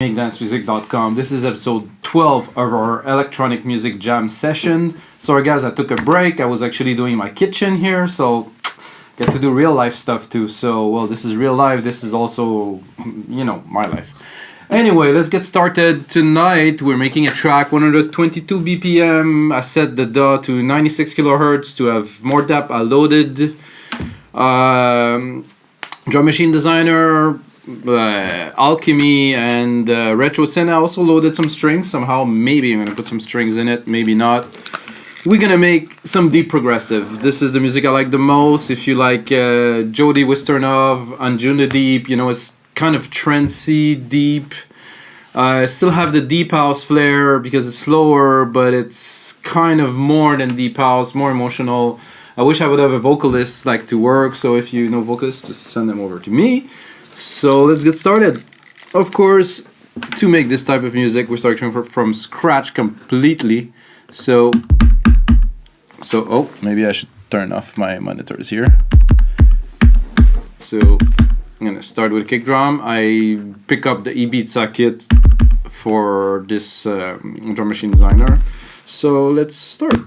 MakeDanceMusic.com. This is episode 12 of our electronic music jam session. Sorry guys, I took a break. I was actually doing my kitchen here, so get to do real life stuff too. So, well, this is real life. This is also, my life. Anyway, let's get started. Tonight we're making a track 122 BPM. I set the DAW to 96 kilohertz to have more depth. I loaded Drum Machine Designer, Alchemy, and Retro Synth. I also loaded some strings. Somehow, maybe I'm gonna put some strings in it, maybe not. We're gonna make some deep progressive. This is the music I like the most. If you like Jody Wisternov, Anjunadeep, it's kind of trancey, deep. Still have the deep house flair because it's slower, but it's kind of more than deep house, more emotional. I wish I would have a vocalist to work, so if you know vocalists, just send them over to me. So let's get started. Of course, to make this type of music, we're starting from scratch completely. So maybe I should turn off my monitors here. So I'm gonna start with a kick drum. I pick up the Ibiza kit for this Drum Machine Designer. So let's start.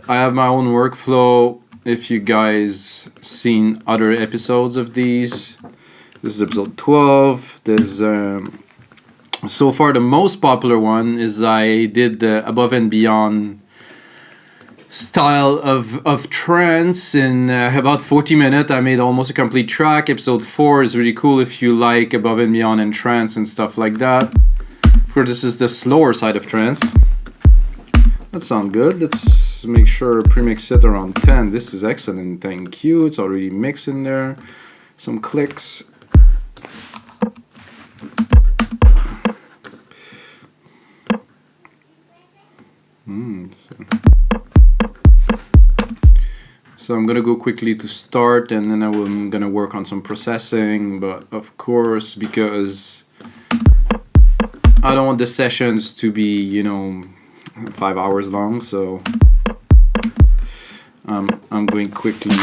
I have my own workflow. If you guys seen other episodes of these, this is episode 12. There's so far the most popular one is I did the Above and Beyond style of trance in about 40 minutes. I made almost a complete track. Episode 4 is really cool if you like Above and Beyond and trance and stuff like that. Of course, this is the slower side of trance. That sounds good. Let's make sure premix it around 10. This is excellent. Thank you. It's already mixed in there. Some clicks. So I'm gonna go quickly to start, and then I'm gonna work on some processing. But of course, because I don't want the sessions to be, 5 hours long, so I'm going quickly.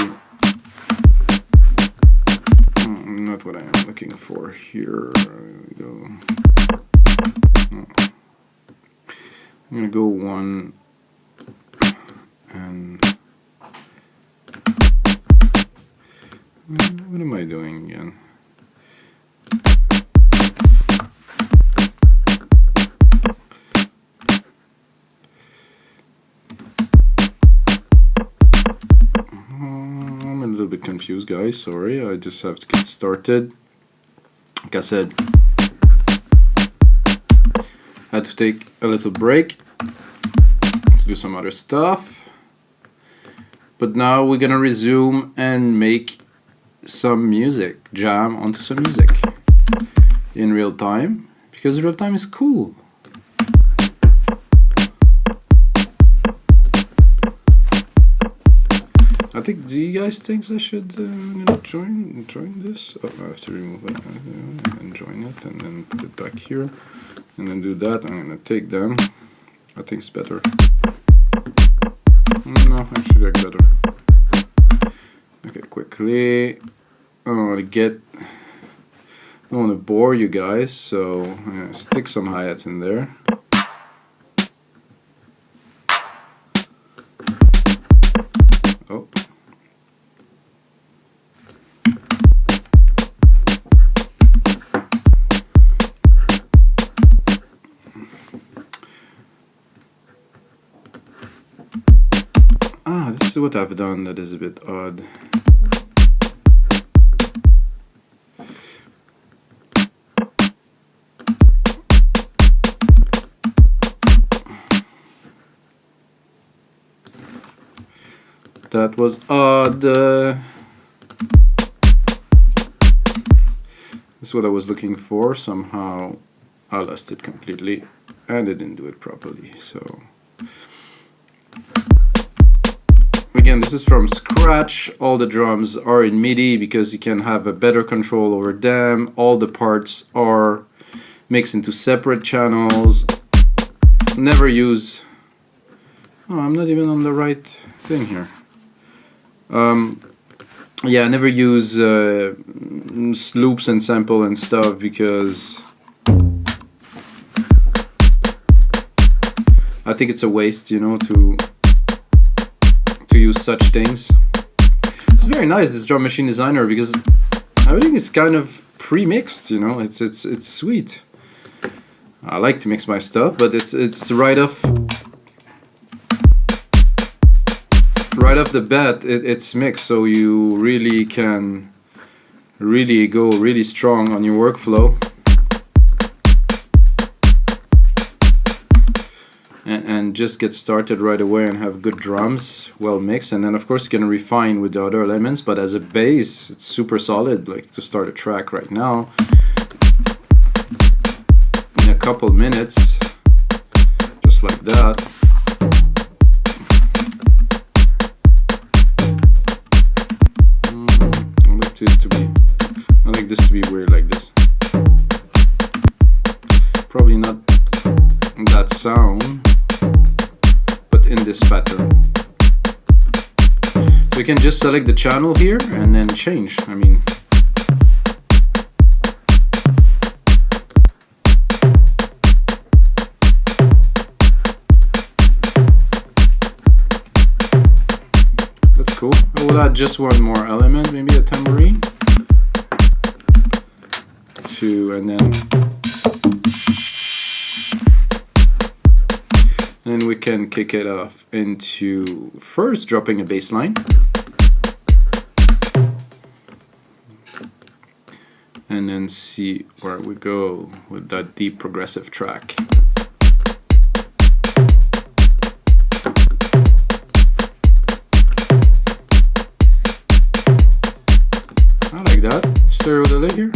Not what I'm looking for here. I'm gonna go one and what am I doing again? I'm a little bit confused, guys. Sorry, I just have to get started. Like I said, I had to take a little break to do some other stuff. But now we're gonna resume and make some music, jam onto some music in real time, because real time is cool. Do you guys think I should join this? Oh, I have to remove it and join it, and then put it back here, and then do that. I'm gonna take them. I think it's better. No, actually that's better. Okay, quickly. I don't want to bore you guys, so I'm gonna stick some hi-hats in there. Oh. This is what I've done that is a bit odd. That was odd. This is what I was looking for. Somehow I lost it completely and I didn't do it properly. So again, this is from scratch. All the drums are in MIDI because you can have a better control over them. All the parts are mixed into separate channels. Never use... Oh, I'm not even on the right thing here. Yeah, I never use loops and sample and stuff because I think it's a waste, you know, to use such things. It's very nice, this drum machine designer, because everything is kind of pre-mixed, you know. It's sweet. I like to mix my stuff, but it's right off the bat. It's mixed, so you really can really go really strong on your workflow. And just get started right away and have good drums, well mixed, and then of course you can refine with the other elements, but as a bass it's super solid, like to start a track right now in a couple minutes, just like that. I like this to be weird like this. Probably not that sound, but in this pattern. So you can just select the channel here and then change. I mean, that's cool. I will add just one more element, maybe a tambourine, and then we can kick it off into first dropping a bass line, and then see where we go with that deep progressive track. I like that. Stereo delay here.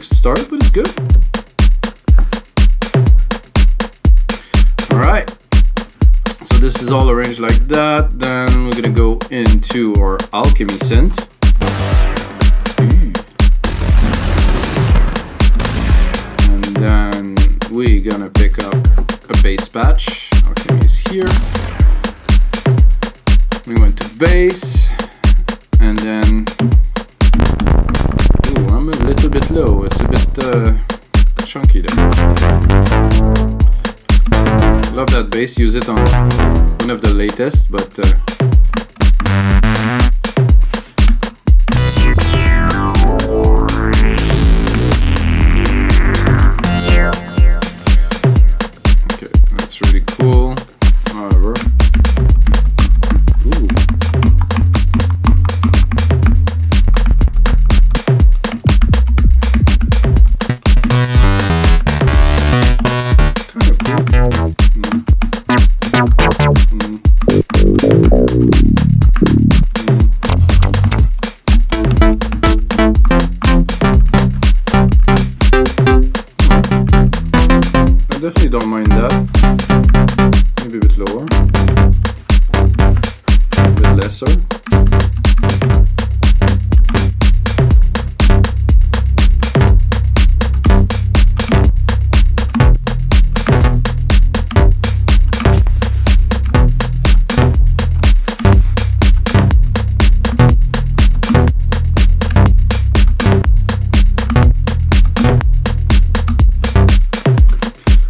Start, but it's good. Alright, so this is all arranged like that. Then we're gonna go into our Alchemy synth. And then we're gonna pick up a bass patch. Alchemy is here. We went to bass, and then I'm a little bit low, it's a bit chunky there. Love that bass, use it on one of the latest, but okay, that's really cool. However, definitely don't mind that. Maybe a bit lower, a bit lesser.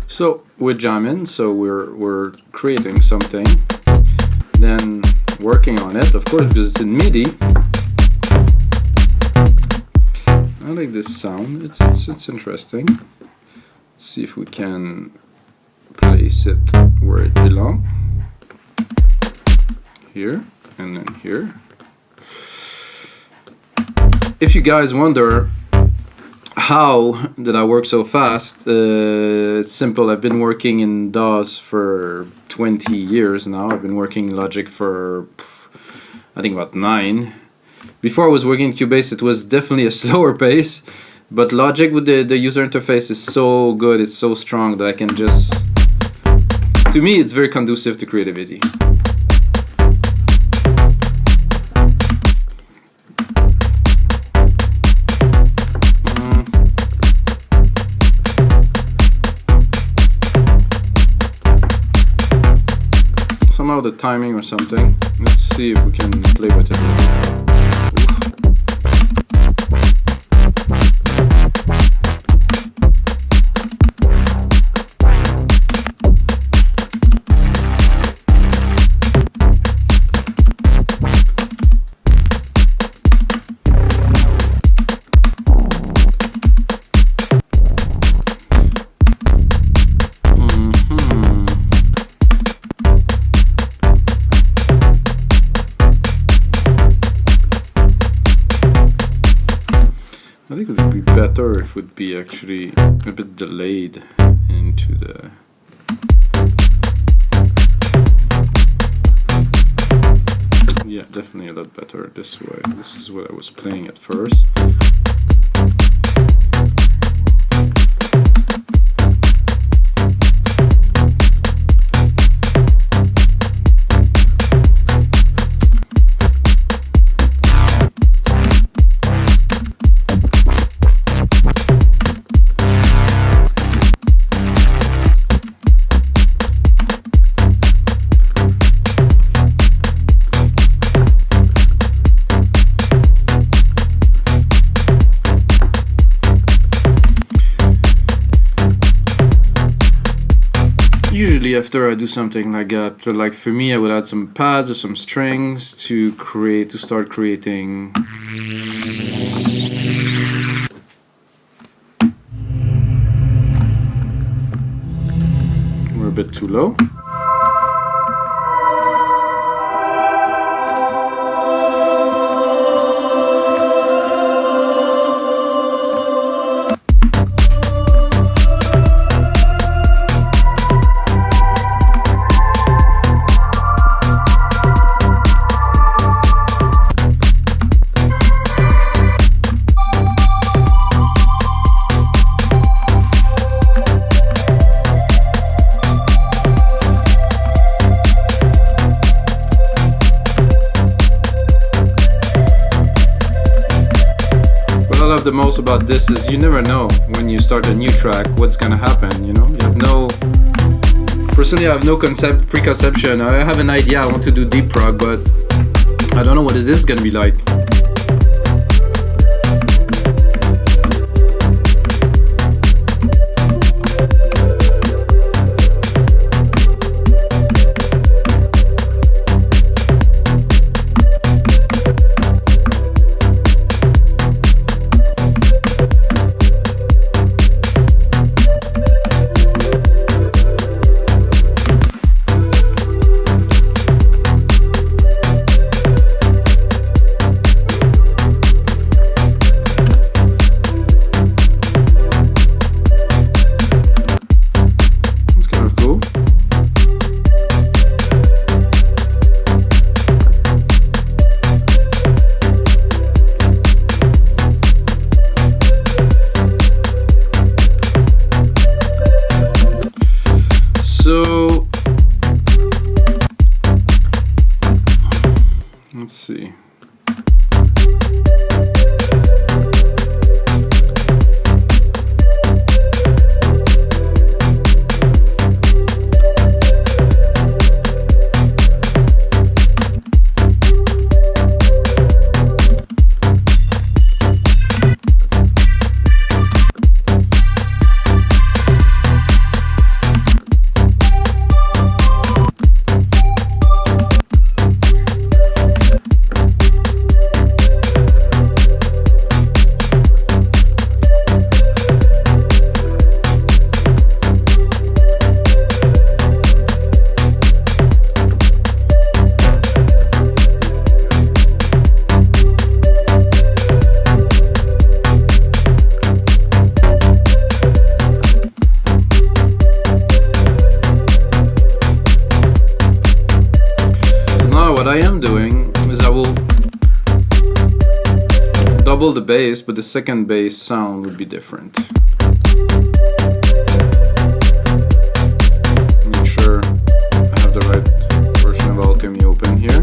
So we're jamming, so we're creating something, then working on it, of course, because it's in MIDI. I like this sound, it's interesting. Let's see if we can place it where it belongs. Here, and then here. If you guys wonder how did I work so fast, it's simple. I've been working in DAWs for 20 years now. I've been working in Logic for, I think, about 9. Before I was working in Cubase, it was definitely a slower pace, but Logic with the user interface is so good, it's so strong that I can just, to me, it's very conducive to creativity. somehow the timing or something. Let's see if we can play with it. I think it would be better if it would be actually a bit delayed into the... Yeah, definitely a lot better this way. This is what I was playing at first. Usually after I do something like that, like for me, I would add some pads or some strings to start creating. We're a bit too low. The most about this is you never know when you start a new track what's gonna happen, you know? You have no... Personally, I have no preconception. I have an idea, I want to do deep prog, but I don't know what this is gonna be like. So let's see. What I am doing is I will double the bass, but the second bass sound would be different. Make sure I have the right version of Alchemy open here.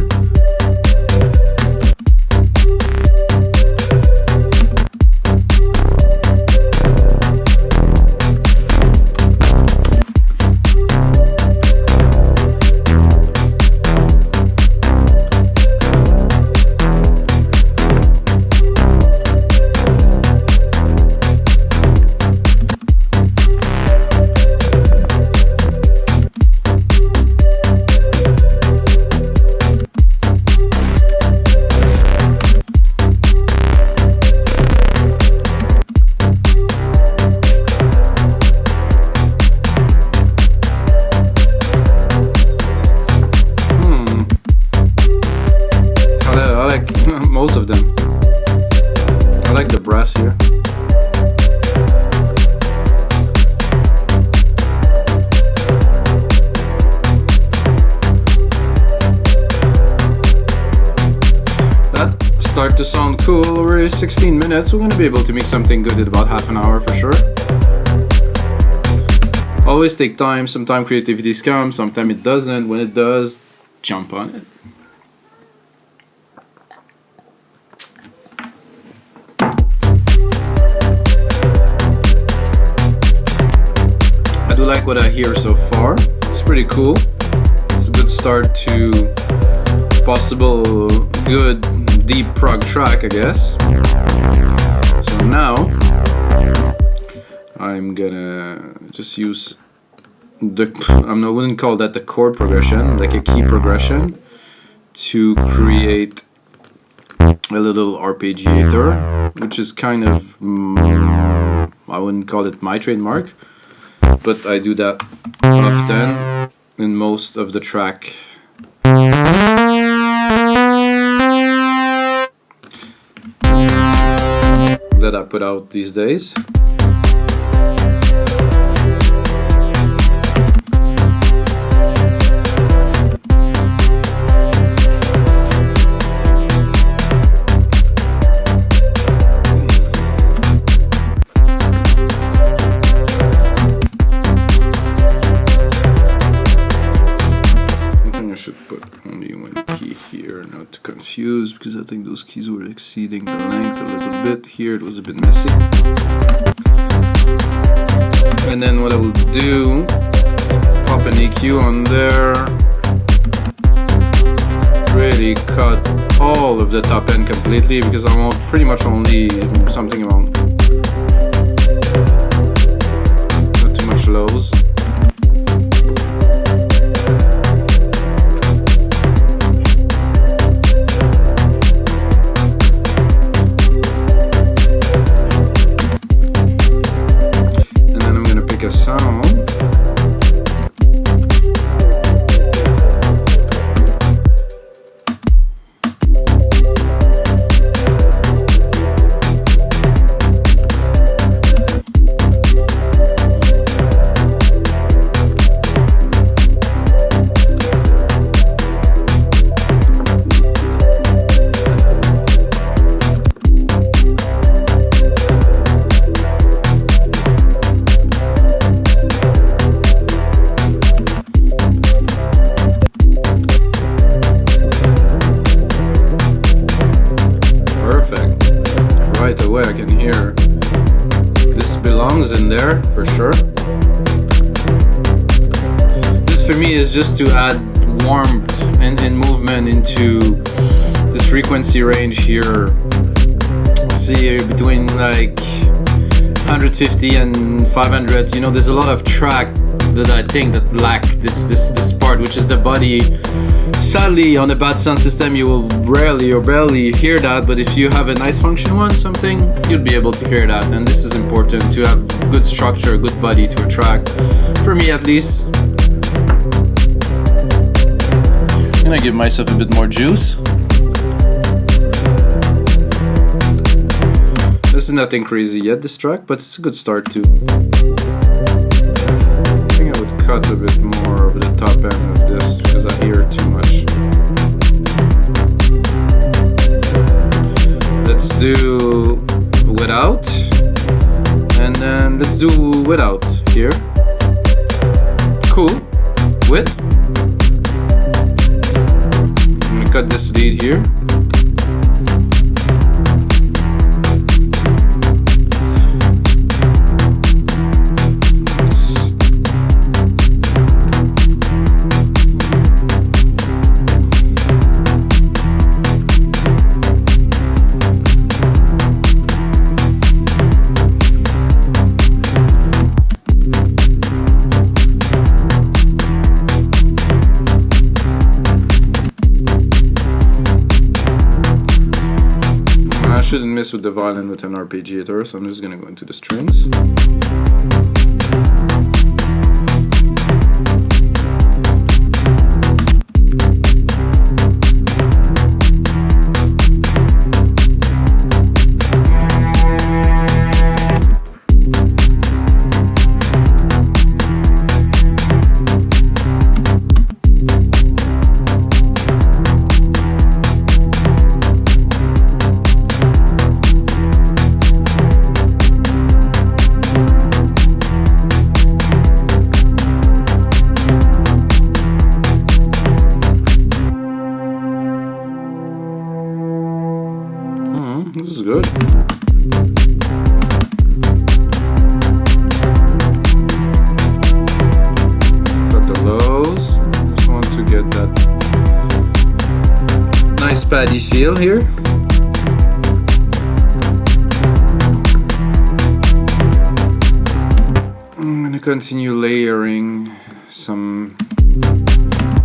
of them. I like the brass here. That start to sound cool. We're 16 minutes. We're gonna be able to make something good in about half an hour for sure. Always take time. Sometimes creativity comes, sometimes it doesn't. When it does, jump on it. I do like what I hear so far. It's pretty cool. It's a good start to possible good deep prog track, I guess. So now I'm gonna just use the, I wouldn't call that the chord progression, like a key progression, to create a little arpeggiator, which is kind of, I wouldn't call it my trademark, but I do that often in most of the track. That I put out these days. Confused because I think those keys were exceeding the length a little bit. Here it was a bit messy. And then what I will do, pop an EQ on there, really cut all of the top end completely because I want pretty much only something around, not too much lows. I can hear this belongs in there for sure. This for me is just to add warmth and movement into this frequency range here. See, between like 150 and 500, you know, there's a lot of track that I think that lack this part, which is the body. Sadly, on a bad sound system, you will rarely or barely hear that, but if you have a nice function one, something, you'll be able to hear that. And this is important, to have good structure, good body to a track, for me at least. I'm gonna give myself a bit more juice. This is nothing crazy yet, this track, but it's a good start too. I think I would cut a bit more of the top end of this because I hear it too much. Let's do without, and then let's do without here. Cool. With. I'm gonna cut this lead here. Shouldn't mess with the violin with an arpeggiator, so I'm just gonna go into the strings. good. Got the lows. Just want to get that nice paddy feel here. I'm gonna continue layering some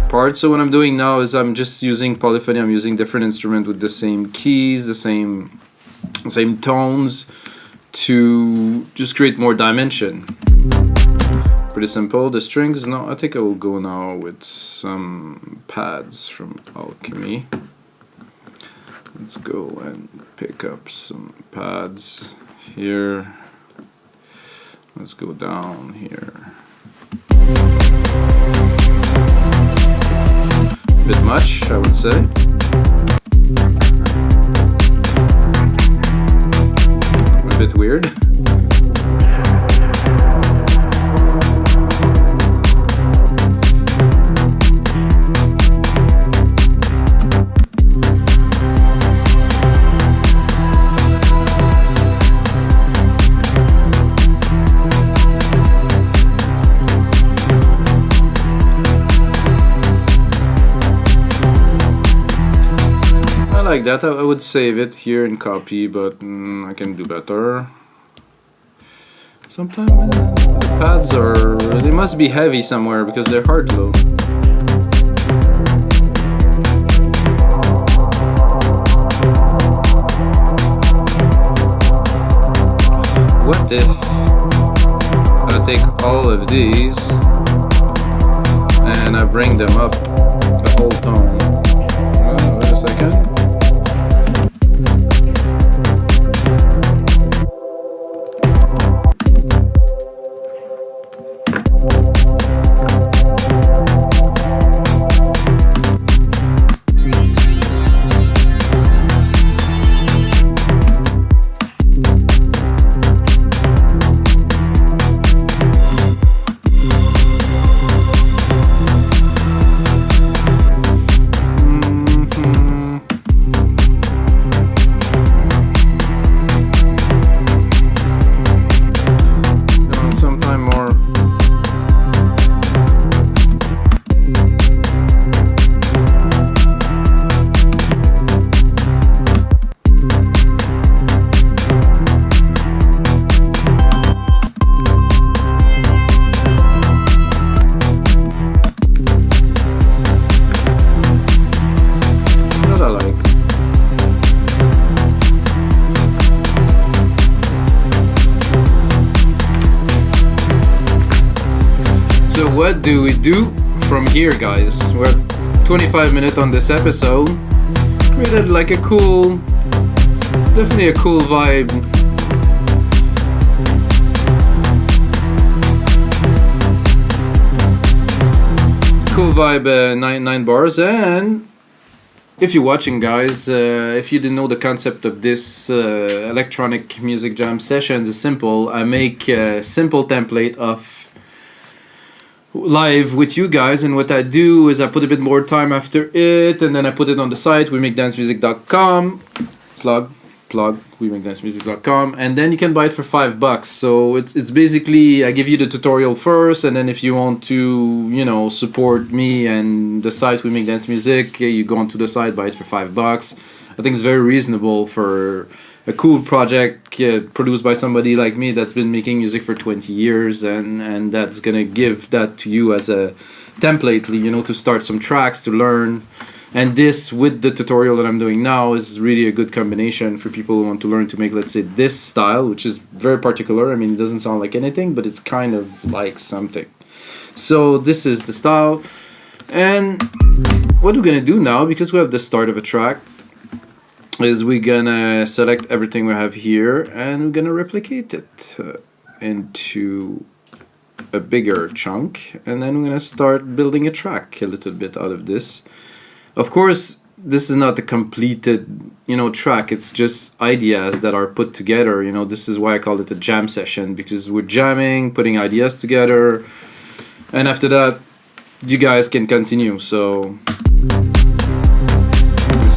parts. So what I'm doing now is I'm just using polyphony. I'm using different instruments with the same keys, the same tones to just create more dimension. Pretty simple. The strings, no, I think I will go now with some pads from Alchemy. Let's go and pick up some pads here. Let's go down here. A bit much, I would say. A bit weird. Like that, I would save it here and copy, but I can do better. Sometimes the pads they must be heavy somewhere because they're hard to load. What if I take all of these and I bring them up a whole tone? Wait a second. What do we do from here, guys? We're at 25 minutes on this episode. Created like a cool, definitely a cool vibe. Cool vibe, nine bars. And if you're watching, guys, if you didn't know the concept of this electronic music jam sessions, is simple. I make a simple template of live with you guys, and what I do is I put a bit more time after it, and then I put it on the site wemakedancemusic.com, plug wemakedancemusic.com, and then you can buy it for $5. So it's basically I give you the tutorial first, and then if you want to support me and the site We Make Dance Music, you go onto the site, buy it for $5. I think it's very reasonable for a cool project produced by somebody like me that's been making music for 20 years, and that's gonna give that to you as a template, to start some tracks, to learn. And this, with the tutorial that I'm doing now, is really a good combination for people who want to learn to make, let's say, this style, which is very particular. I mean, it doesn't sound like anything, but it's kind of like something. So this is the style. And what we're gonna do now, because we have the start of a track, is we're gonna select everything we have here and we're gonna replicate it into a bigger chunk, and then we're gonna start building a track a little bit out of this. Of course, this is not a completed track, it's just ideas that are put together. This is why I call it a jam session, because we're jamming, putting ideas together, and after that you guys can continue. So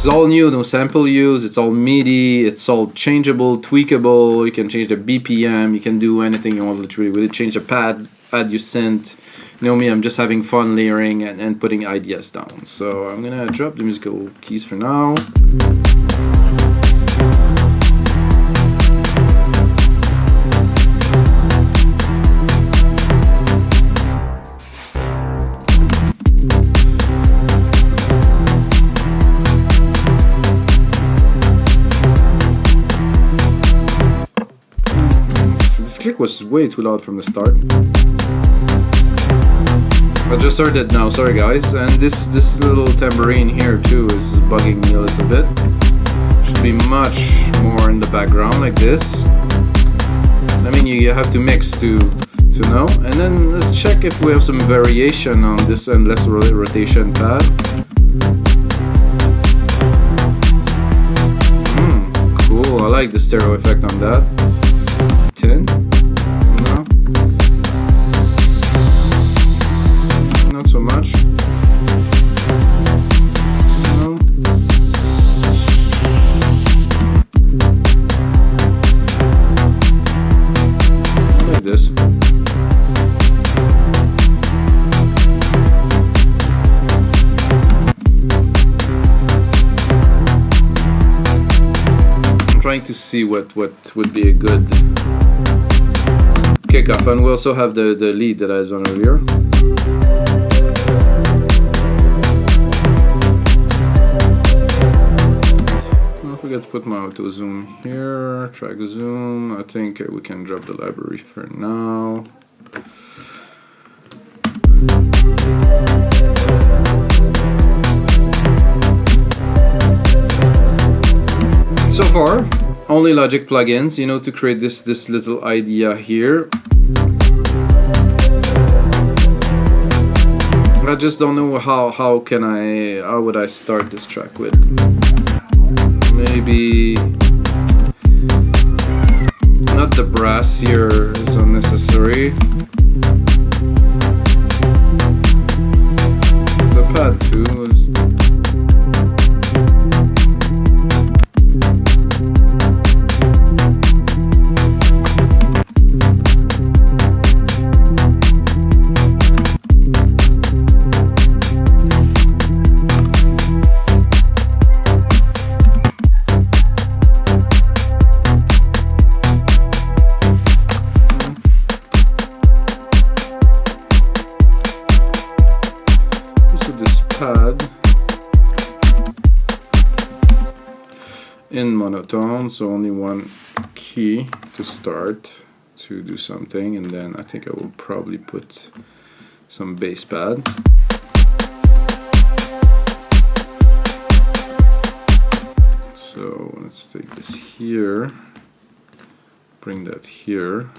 It's all new, no sample use, it's all MIDI, it's all changeable, tweakable, you can change the BPM, you can do anything you want literally with it, change the pad, add your synth. You know me, I'm just having fun layering and putting ideas down. So I'm gonna drop the musical keys for now. This click was way too loud from the start. I just heard it now, sorry guys. And this little tambourine here too is bugging me a little bit. Should be much more in the background like this. I mean, you have to mix to know. And then let's check if we have some variation on this endless rotation pad. Cool, I like the stereo effect on that. 10. No. Not so much. No. Like this. I'm trying to see what would be a good kickoff, and we also have the lead that I've done earlier. Don't forget to put my auto zoom here, track zoom. I think we can drop the library for now. So far, only Logic plugins, you know, to create this little idea here. I just don't know how would I start this track with. Maybe not the brass here is unnecessary. The pad too is. In monotone, so only one key to start to do something, and then I think I will probably put some bass pad. So let's take this here, bring that here.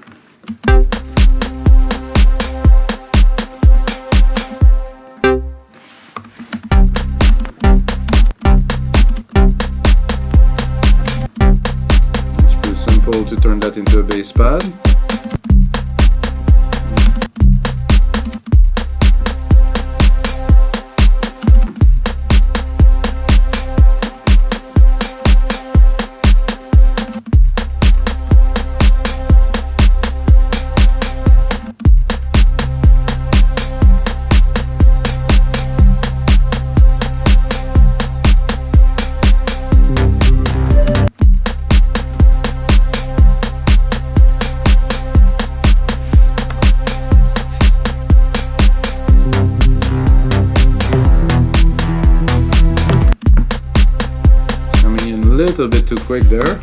To turn that into a bass pad. A little bit too quick there.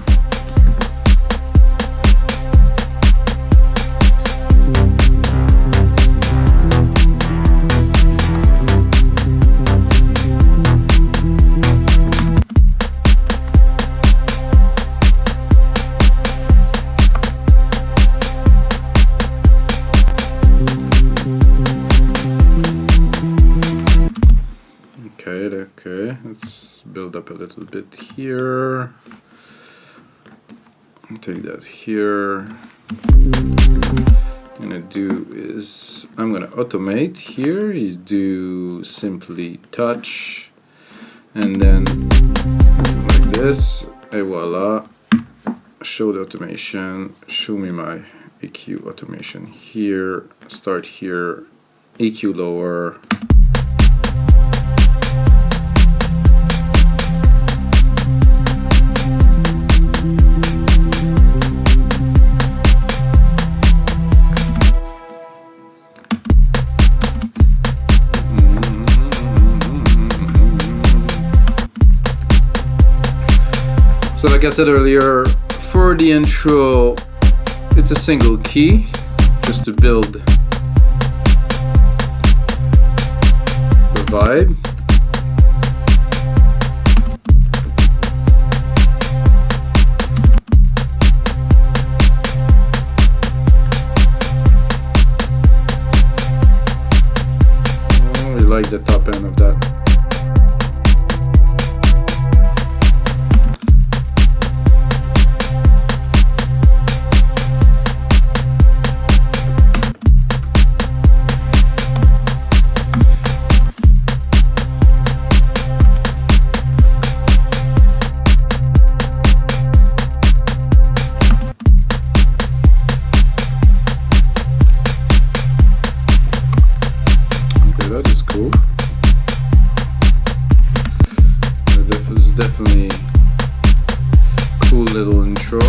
Okay, let's build up a little bit here. Take that here. I'm gonna do is I'm gonna automate here. You do simply touch, and then like this, et voila. Show the automation, show me my EQ automation here, start here, EQ lower. So like I said earlier, for the intro, it's a single key, just to build the vibe. I really like the top end of that. That is cool. This is definitely cool little intro.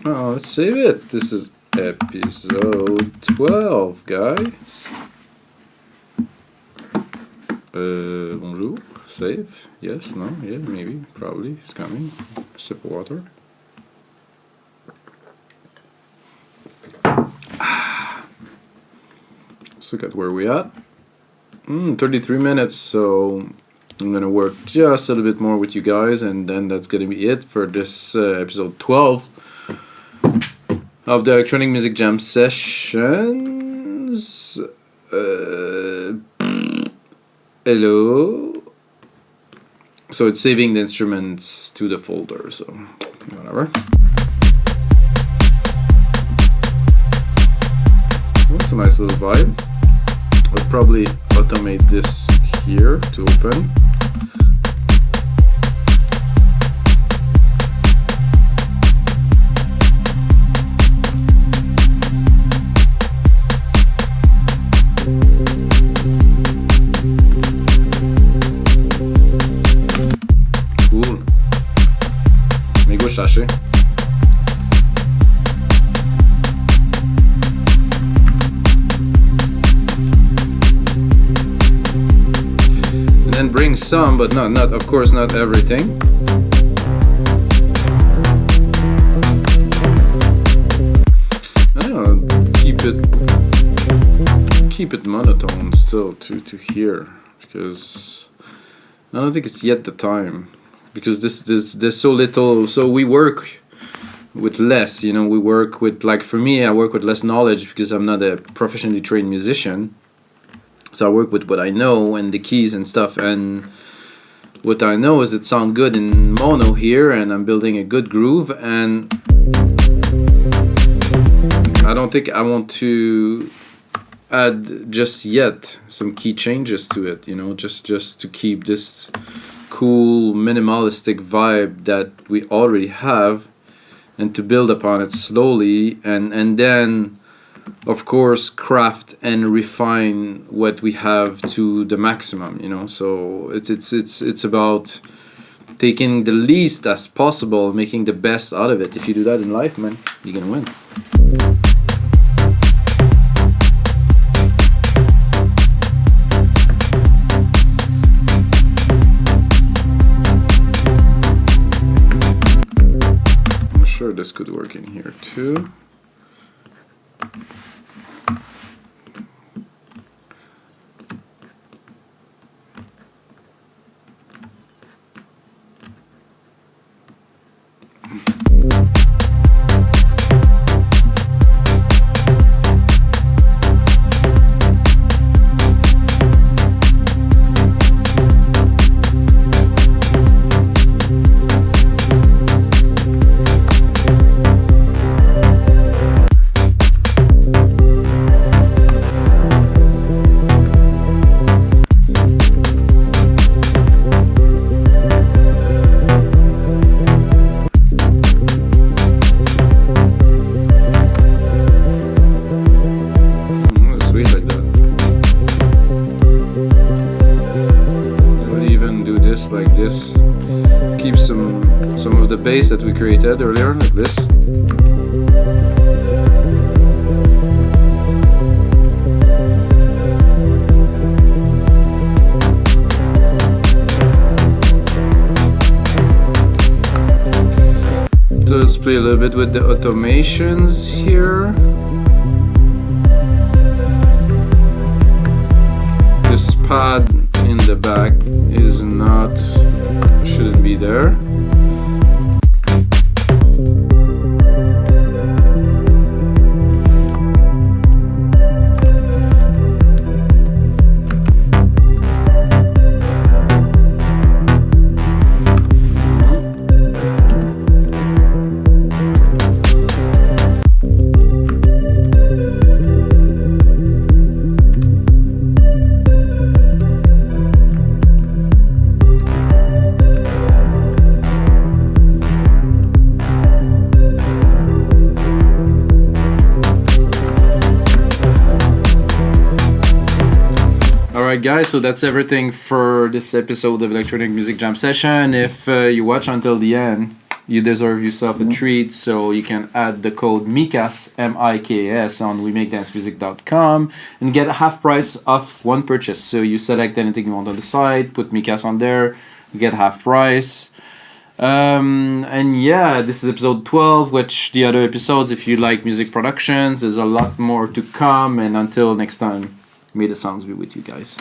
Oh, let's save it. This is episode 12, guys. Bonjour, save, yes, no, yeah, maybe, probably, it's coming. Sip of water. Let's look at where we at. 33 minutes, so I'm gonna work just a little bit more with you guys, and then that's gonna be it for this episode 12 of the Electronic Music Jam sessions. Hello. So it's saving the instruments to the folder, so whatever. That's a nice little vibe. I'll probably automate this here to open. Chercher. And then bring some, but not of course not everything. I don't know, keep it monotone still to hear, because I don't think it's yet the time. Because there's so little, so we work with less, you know, we work with, like for me, I work with less knowledge because I'm not a professionally trained musician. So I work with what I know and the keys and stuff, and what I know is it sounds good in mono here, and I'm building a good groove, and I don't think I want to add just yet some key changes to it, you know, just to keep this cool minimalistic vibe that we already have, and to build upon it slowly, and then of course craft and refine what we have to the maximum, you know. So it's about taking the least as possible, making the best out of it. If you do that in life, man, you're gonna win. Sure, this could work in here too. keep some of the bass that we created earlier, like this. Let's play a little bit with the automations here. This pad in the back is not, shouldn't be there. Alright guys, so that's everything for this episode of Electronic Music Jam Session. If you watch until the end, you deserve yourself a treat, so you can add the code MIKAS, M-I-K-A-S, on WeMakeDanceMusic.com and get a half price off one purchase. So you select anything you want on the site, put MIKAS on there, you get half price. And yeah, this is episode 12, which the other episodes, if you like music productions, there's a lot more to come, and until next time, may the sounds be with you guys.